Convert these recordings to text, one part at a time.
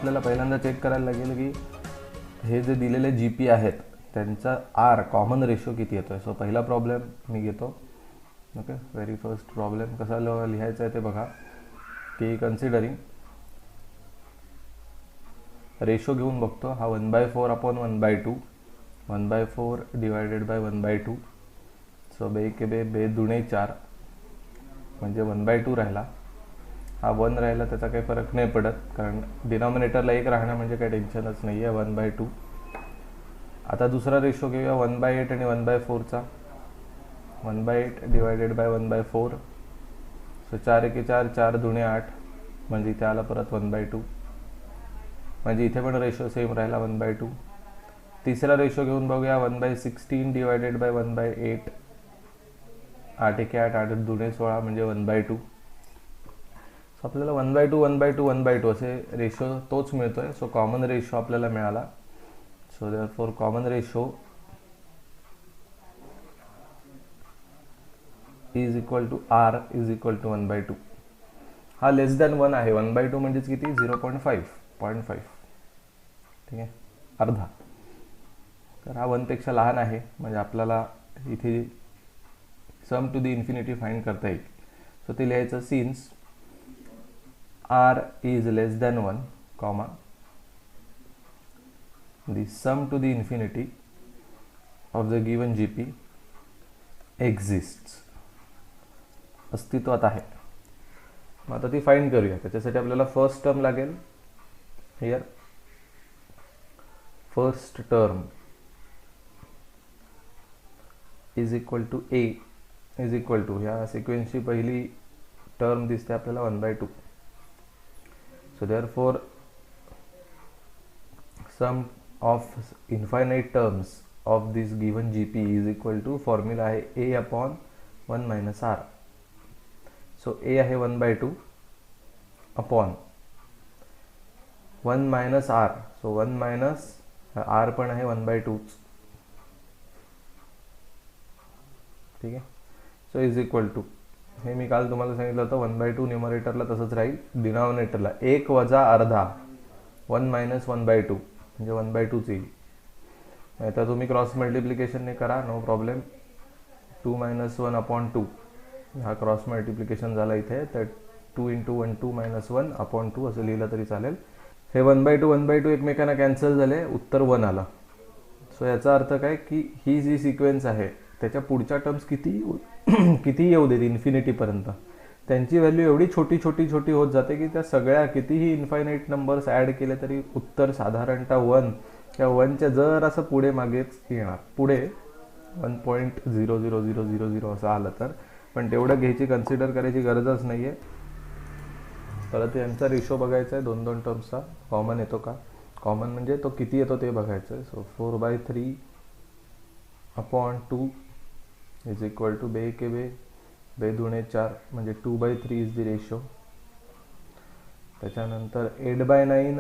आपल्याला पहिल्यांदा चेक करायला लागेल की हे जे दिलेले जी पी आहेत त्यांचा आर कॉमन रेशो किती येतो आहे. सो पहिला प्रॉब्लेम मी घेतो. ओके, व्हेरी फर्स्ट प्रॉब्लेम कसा लिहायचा आहे ते बघा की कन्सिडरिंग रेशो घेऊन बघतो. हा 1/4 अपॉन 1/2, 1/4 डिवायडेड बाय 1/2. सो बे के बे दुणे 4 म्हणजे 1/2 राहिला. हा 1 राहिला त्याचा काही फरक नाही पडत कारण डिनॉमिनेटरला 1 राहणं म्हणजे काही टेन्शनच नाही आहे. 1/2. आता दुसरा रेशो घेऊया 1/8 आणि 1/4चा. 1/8 डिवायडेड बाय 1/4. सो 4 एके 4, 4 दुणे 8 म्हणजे इथे आला परत 1/2 म्हणजे इथे पण रेशो सेम राहिला 1/2. तिसरा रेशो घेऊन बघूया 1/16 डिवायडेड बाय 1/8. 8 एके 8, 8 दुणे 16 म्हणजे 1/2. सो आपल्याला 1/2 1/2 1/2 असे रेशो तोच मिळतोय. सो कॉमन रेशो आपल्याला मिळाला. So therefore common ratio is equal to R is equal to 1/2. हा लेस दॅन 1 आहे. 1/2 म्हणजेच किती 0.5. ठीक आहे, अर्धा. तर हा 1 पेक्षा लहान आहे म्हणजे आपल्याला इथे सम टू द इन्फिनिटी फाइंड करता येईल. सो ते लिहायचं since r is less than 1, comma the sum to the infinity of the given GP exists. अस्तित्वात आहे. मग आता ती फाइंड करूया. त्याच्यासाठी आपल्याला फर्स्ट टर्म लागेल. Here first term is equal to A is equal to ह्या सिक्वेन्सची पहिली टर्म दिसते आपल्याला 1/2. So therefore sum of infinite terms of this given GP is equal to formula आहे a upon 1 minus r. So a आहे 1/2 upon 1 minus r. So 1 minus r पण आहे 1/2. ठीक आहे. सो इज इक्वल टू हे मी काल तुम्हाला सांगितलं होतं 1/2 न्यूमरेटरला तसंच राहील. डिनॉमिनेटरला 1 वजा अर्धा 1 मायनस 1/2 म्हणजे 1/2च येईल. नाहीतर तुम्ही क्रॉस मल्टिप्लिकेशनने करा, नो प्रॉब्लेम. 2 - 1 अपॉन 2 हा क्रॉस मल्टिप्लिकेशन झाला इथे. तर 2 × 1 2 - 1 अपॉन 2 असं लिहिलं तरी चालेल. हे 1/2 1/2 एकमेकांना कॅन्सल झाले, उत्तर 1 आलं. सो याचा अर्थ काय की ही जी सिक्वेन्स आहे त्याच्या पुढच्या टर्म्स किती येऊ देत इन्फिनिटीपर्यंत त्यांची व्हॅल्यू एवढी छोटी छोटी छोटी होत जाते की त्या सगळ्या कितीही इन्फायनाईट नंबर्स ॲड केले तरी उत्तर साधारणतः 1 किंवा 1च्या जर असं पुढे मागेच येणार. पुढे 1.00000 असं आलं तर, पण तेवढं घ्यायची कन्सिडर करायची गरजच नाही आहे. परत यांचा रेशो बघायचा आहे 2 टर्म्सचा. कॉमन येतो का, कॉमन म्हणजे तो किती येतो ते बघायचं आहे. So 4/3 upon 2 is equal to बे के बे दुणे 4 म्हणजे 2/3 इज द रेशो. त्याच्यानंतर 8/9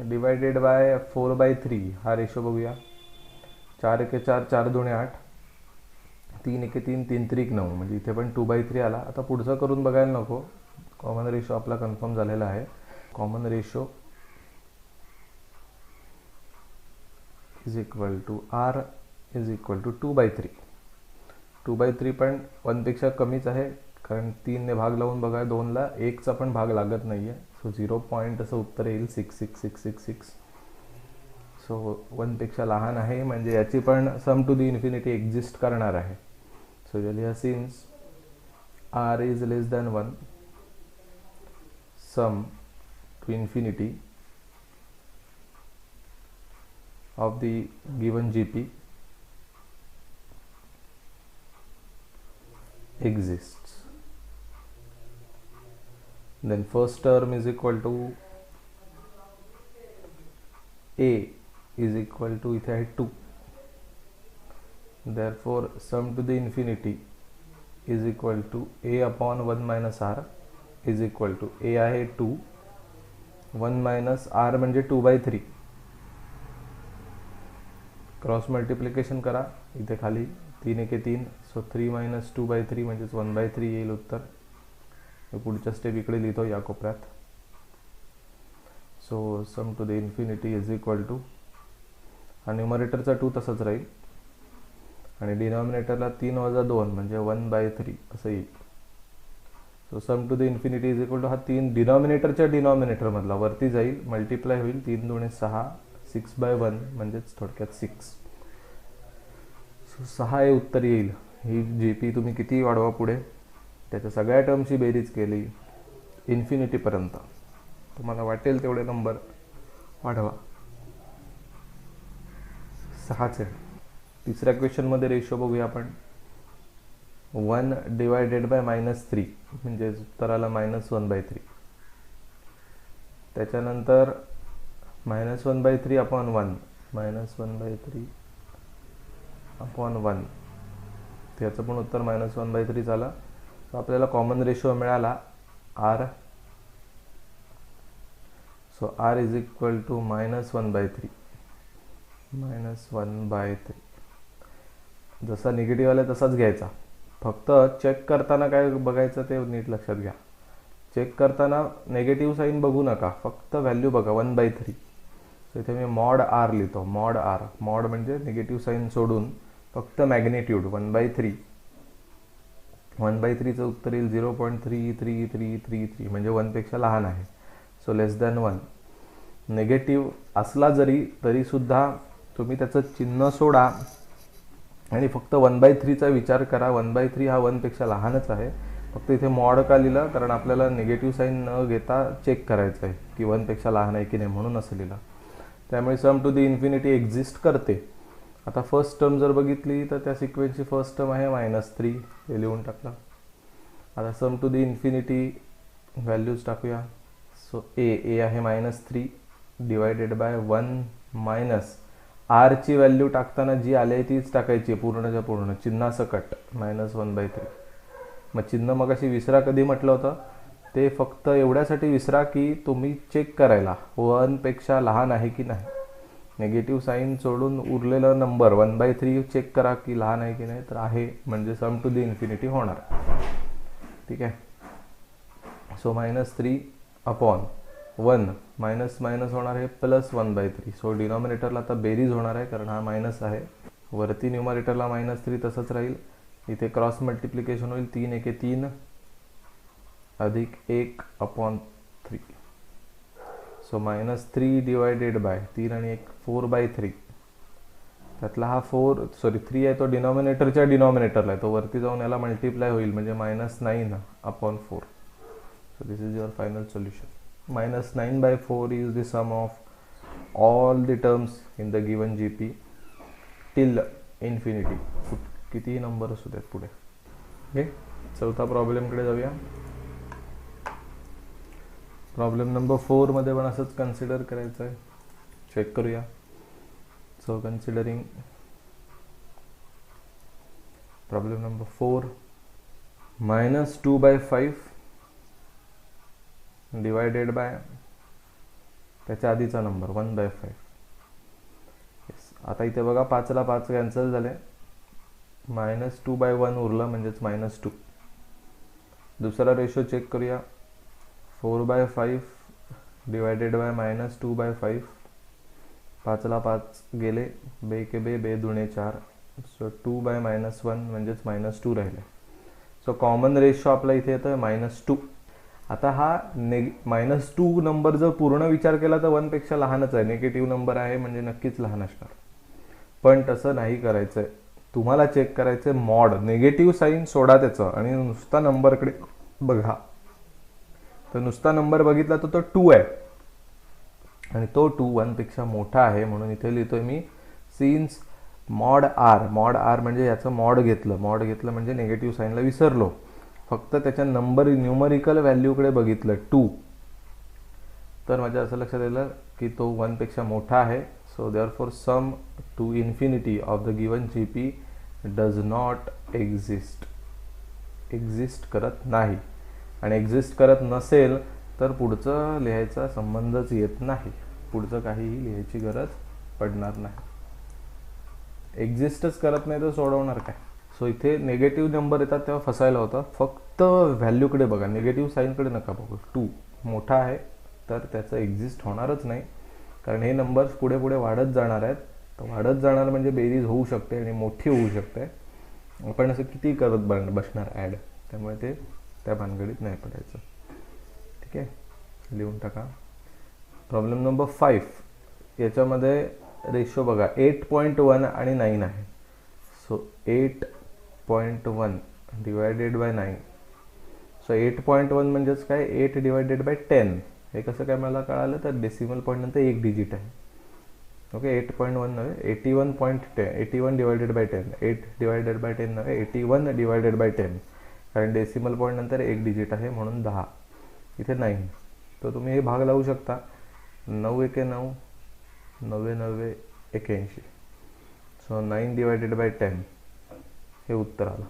डिवायडेड बाय 4/3 हा रेशो बघूया. 4 एके 4, 4 दुणे 8, 3 एके 3, 3 त्रिक 9 म्हणजे इथे पण 2/3 आला. आता पुढचं करून बघायला नको. कॉमन रेशो आपला कन्फर्म झालेला आहे. Common ratio is equal to R is equal to 2/3. 2/3 पण 1 पेक्षा कमीच आहे कारण 3 ने भाग लावून बघा 2ला 1चा पण भाग लागत नाही आहे. सो 0 पॉईंट असं उत्तर येईल 66666. सो 1 पेक्षा लहान आहे म्हणजे याची पण sum to the infinity exist करणार आहे. सो लिहा since R is less than 1 sum to infinity of the given GP exists. Then first term is equal to a is equal to इथे आहे 2. Therefore sum to the infinity is equal to a upon 1 minus r is equal to a आहे 2, 1 minus r म्हणजे 2/3. Cross multiplication करा इथे खाली 3 एके 3. So 3 - 2/3 म्हणजेच 1/3 येईल उत्तर. पुढच्या स्टेप इकडे लिहितो या कोपऱ्यात. So sum to the infinity is equal to, हा न्यूमरेटरचा 2 तसाच राहील आणि डिनॉमिनेटरला 3 वजा 2 म्हणजे 1/3 असं येईल. So sum to the infinity is equal to, हा 3 डिनॉमिनेटरच्या डिनॉमिनेटरमधला वरती जाईल, मल्टिप्लाय होईल, 3 दुणे 6, 6/1 म्हणजेच थोडक्यात 6. सो 6 हे उत्तर येईल. ही GP तुम्ही किती वाढवा पुढे, त्याच्या सगळ्या टर्मची बेरीज केली इन्फिनिटीपर्यंत, तुम्हाला वाटेल तेवढे नंबर वाढवा. 6च आहे. तिसऱ्या क्वेश्चनमध्ये रेशो बघूया आपण. 1 डिवायडेड बाय -3 म्हणजे उत्तराला -1/3. त्याच्यानंतर -1/3 अपॉन 1, -1/3 अपॉन 1, त्याचं पण उत्तर -1/3 झालं. तर आपल्याला कॉमन रेशो मिळाला R. So R is equal to -1/3. -1/3 जसा निगेटिव्ह आला तसाच घ्यायचा. फक्त चेक करताना काय बघायचं ते नीट लक्षात घ्या. चेक करताना नेगेटिव्ह साईन बघू नका, फक्त व्हॅल्यू बघा 1/3. तर इथे मी मॉड R लिहितो, मॉड R. मॉड म्हणजे निगेटिव्ह साईन सोडून फक्त मॅग्निट्यूड 1/3. 1/3चं उत्तर येईल 0.3333 म्हणजे 1 पेक्षा लहान आहे. So less than 1. नेगेटिव्ह असला जरी तरीसुद्धा तुम्ही त्याचं चिन्ह सोडा आणि फक्त 1/3चा विचार करा. 1/3 हा 1 पेक्षा लहानच आहे. फक्त इथे मॉड का लिहिलं, कारण आपल्याला निगेटिव्ह साईन न घेता चेक करायचं आहे की 1 पेक्षा लहान आहे की नाही, म्हणून असं लिहिलं. त्यामुळे सम टू द इन्फिनिटी एक्झिस्ट करते. आता फर्स्ट टर्म जर बघितली तर त्या सिक्वेन्सची फर्स्ट टर्म आहे -3, हे लिहून टाकलं. आता सम टू द इन्फिनिटी व्हॅल्यूज टाकूया. सो ए आहे -3 डिवायडेड बाय 1 मायनस R ची व्हॅल्यू टाकताना जी आली आहे तीच टाकायची पूर्णच्या पूर्ण, चिन्हासकट -1/3. मग चिन्ह मग अशी विसरा कधी म्हटलं होतं, ते फक्त एवढ्यासाठी विसरा की तुम्ही चेक करायला 1 पेक्षा लहान आहे की नाही. नेगेटिव्ह साईन सोडून उरलेलं नंबर 1/3 चेक करा की लहान आहे की नाही, तर आहे म्हणजे सम टू द इन्फिनिटी होणार. ठीक आहे. सो -3 अपॉन 1 मायनस मायनस होणार आहे +1/3. सो डिनॉमिनेटरला आता बेरीज होणार आहे कारण हा मायनस आहे. वरती न्यूमरेटरला -3 तसंच राहील. इथे क्रॉस मल्टिप्लिकेशन होईल, 3 1 3 अधिक 1/3. सो -3 डिवायडेड बाय 3 आणि 1 4/3. त्यातला हा 3 आहे तो डिनॉमिनेटरच्या डिनॉमिनेटरला आहे, तो वरती जाऊन याला मल्टिप्लाय होईल म्हणजे -9/4. So this is your final solution. -9/4 is the sum of all the terms in the given GP till infinity. कितीही नंबर असू देत पुढे. ओके, चौथा प्रॉब्लेमकडे जाऊया. प्रॉब्लेम नंबर 4 मध्ये पण असंच कन्सिडर करायचं आहे. चेक करूया. So considering problem number 4, -2/5 divided by त्याच्या आधीचा नंबर 1/5. येस. आता इथे बघा 5ला 5 कॅन्सल झाले, -2/1 उरलं म्हणजेच -2. दुसरा रेशो चेक करूया. 4/5 डिवायडेड बाय -2/5. 5ला 5 गेले, बे के बे दुणे 4. सो 2/-1 म्हणजेच -2 राहिले. सो कॉमन रेशो आपला इथे येतं -2. आता हा -2 नंबर जर पूर्ण विचार केला तर 1 पेक्षा लहानच आहे. निगेटिव्ह नंबर आहे म्हणजे नक्कीच लहान असणार. पण तसं नाही करायचं आहे. तुम्हाला चेक करायचं आहे मॉड, निगेटिव्ह साईन सोडा त्याचं आणि नुसता नंबरकडे बघा. तर नुसता नंबर बघितला तर तो 2 आहे आणि तो 2 1 पेक्षा मोठा आहे. म्हणून इथे लिहितोय मी since mod R. Mod R म्हणजे याचं मॉड घेतलं. मॉड घेतलं म्हणजे निगेटिव्ह साईनला विसरलो, फक्त त्याच्या नंबर न्यूमरिकल व्हॅल्यूकडे बघितलं 2. तर माझ्या असं लक्षात आलं की तो 1 पेक्षा मोठा आहे. So therefore sum to infinity of the given GP does not exist. Exist करत नाही. आणि एक्झिस्ट करत नसेल तर पुढचं लिहायचा संबंधच येत नाही, पुढचं काहीही लिहायची गरज पडणार नाही. एक्झिस्टच करत नाही तर सोडवणार काय. सो इथे नेगेटिव्ह नंबर येतात तेव्हा फसायला होतं. फक्त व्हॅल्यूकडे बघा, निगेटिव्ह साईनकडे नका बघू. 2 मोठा आहे तर त्याचं एक्झिस्ट होणारच नाही, कारण हे नंबर्स पुढे पुढे वाढत जाणार आहेत. तर वाढत जाणार म्हणजे बेरीज होऊ शकते आणि मोठी होऊ शकते. आपण असं किती करत बसणार ॲड, त्यामुळे ते त्या भानगडीत नाही पडायचं. ठीक आहे, लिहून टाका. Problem number 5. याच्यामध्ये रेशो बघा 8.1 आणि 9 आहे. So 8.1 divided by 9. सो 8.1 म्हणजेच काय, 8 डिवायडेड बाय 10. हे कसं काय मला कळालं, तर डेसिमल पॉईंट नंतर एक डिजिट आहे. ओके, 8.1 नव्हे, 81.10, 81 डिवायडेड बाय 10. 8 डिवायडेड बाय 10 नव्हे, 81 डिवायडेड बाय 10, कारण डेसिमल पॉईंट नंतर एक डिजिट आहे म्हणून 10. इथे 9. तर तुम्ही हे भाग लावू शकता. 9 एके 9, 9 9 81. सो 9 डिवायडेड बाय 10 हे उत्तर आलं.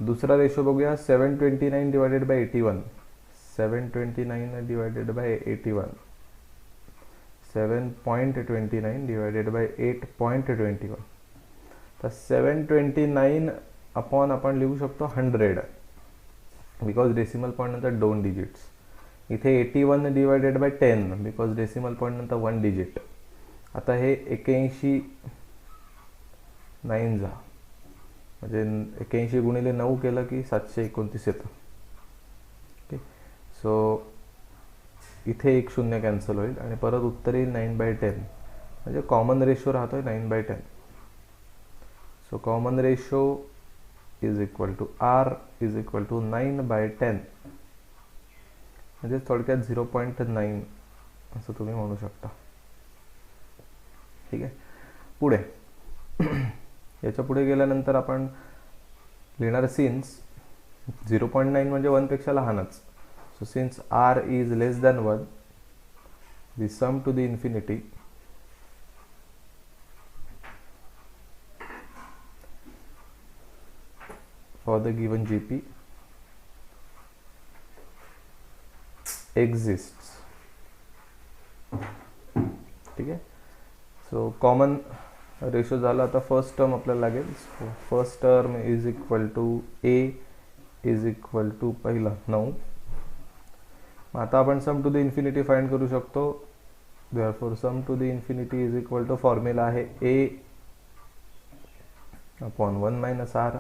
दुसरा रेशो बघूया, 729 divided by 81. 729 divided by 81. 7.29 divided by 8.21. तर 729 अपॉन आपण लिहू शकतो 100, बिकॉज डेसिमल पॉईंट नंतर 2 डिजिट्स. इथे 81 divided by 10, because decimal point नंतर 1 डिजिट. आता हे 81 9 जा, म्हणजे 81 गुणिले 9 केलं की 729 येतं. ओके, सो इथे एक शून्य कॅन्सल होईल आणि परत उत्तर येईल 9/10, म्हणजे कॉमन रेशो राहतोय 9/10. So common ratio is equal to R is equal to 9/10, म्हणजे थोडक्यात 0.9 असं तुम्ही म्हणू शकता. ठीक आहे, पुढे याच्या पुढे गेल्यानंतर आपण लिहिणार सिन्स 0.9 म्हणजे 1 पेक्षा लहानच. So since r is less than 1, the sum to the infinity for the given GP exists. ठीक आहे, सो कॉमन रेशो झाला. आता फर्स्ट टर्म आपल्याला लागेल. First term is equal to A is equal to पहिला 9. आता आपण sum to the infinity find करू शकतो. Therefore sum to the infinity is equal to formula आहे a upon 1 minus r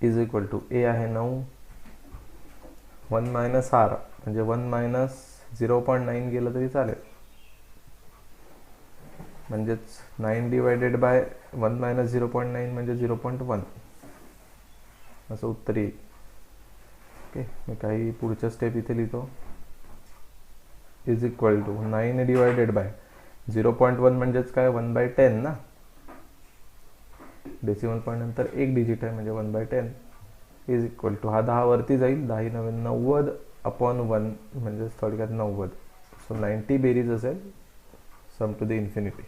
is equal to a आहे 9, 1 minus R म्हणजे 1 minus 0.9 गेलं तरी चालेल, म्हणजेच 9 डिवायडेड बाय 1 मायनस 0.9 म्हणजे 0.1 असं उत्तर येईल. ओके, मी काही पुढच्या स्टेप इथे लिहितो. Is equal to 9 divided by 0.1 म्हणजेच काय 1/10 ना, डेसिमल पॉईंट नंतर एक डिजिट आहे म्हणजे 1/10 इज इक्वल टू, हा 10 वरती जाईल, 10 9 90 अपॉन 1 म्हणजे थोडक्यात 90. सो 90 बेरीज असेल सम टू द इन्फिनिटी.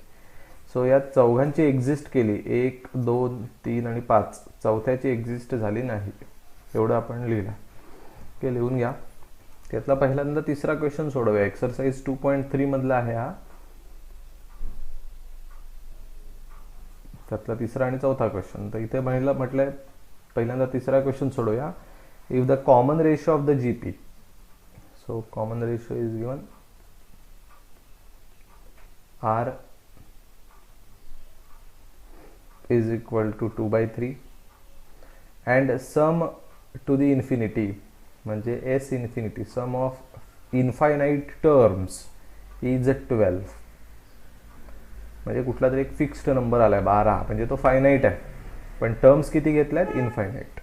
सो यात चौघांची एक्झिस्ट केली, 1 2 3 आणि 5. चौथ्याची एक्झिस्ट झाली नाही, एवढं आपण लिहिलं. ओके, लिहून घ्या. त्यातला पहिल्यांदा तिसरा क्वेश्चन सोडवूया. एक्सरसाइज 2.3 मधला आहे हा. त्यातला तिसरा आणि चौथा क्वेश्चन. तर इथे म्हटलंय पहिल्यांदा तिसरा क्वेश्चन सोडवूया. If the common ratio of the GP, so common ratio is given r is equal to 2/3 and sum to the infinity म्हणजे S infinity, sum of infinite terms is 12. म्हणजे कुठला तरी एक फिक्स्ड नंबर आलाय 12, म्हणजे तो finite आहे, पण टर्म्स किती घेतल्यात infinite.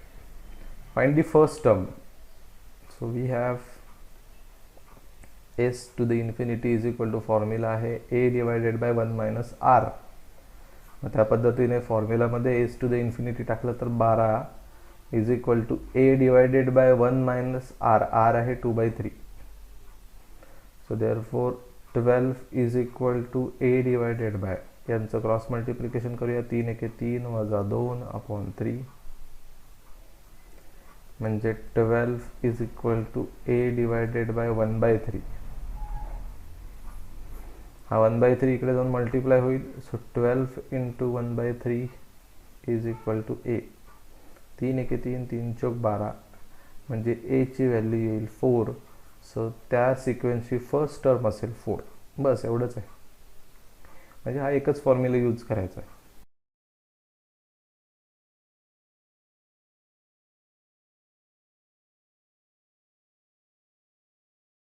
Find the first term. So we have S to the infinity is equal to formula आहे A divided by 1 minus R. मग त्या पद्धतीने फॉर्म्युलामध्ये एस टू द इन्फिनिटी टाकलं तर 12 is equal to A divided by 1 minus R. R आहे 2/3. So therefore 12 is equal to A divided by, यांचं cross multiplication करूया. 3 एके 3 वजा 2 अपॉन 3 म्हणजे 12 is equal to A divided by 1/3. हा 1/3 इकडे जाऊन मल्टिप्लाय होईल. So 12 into 1/3 is equal to a. 3 एके 3 3 चौक 12 म्हणजे ए ची व्हॅल्यू येईल 4. सो त्या सिक्वेन्सची फर्स्ट टर्म असेल 4. बस एवढंच आहे. म्हणजे हा एकच फॉर्म्युला यूज करायचा आहे.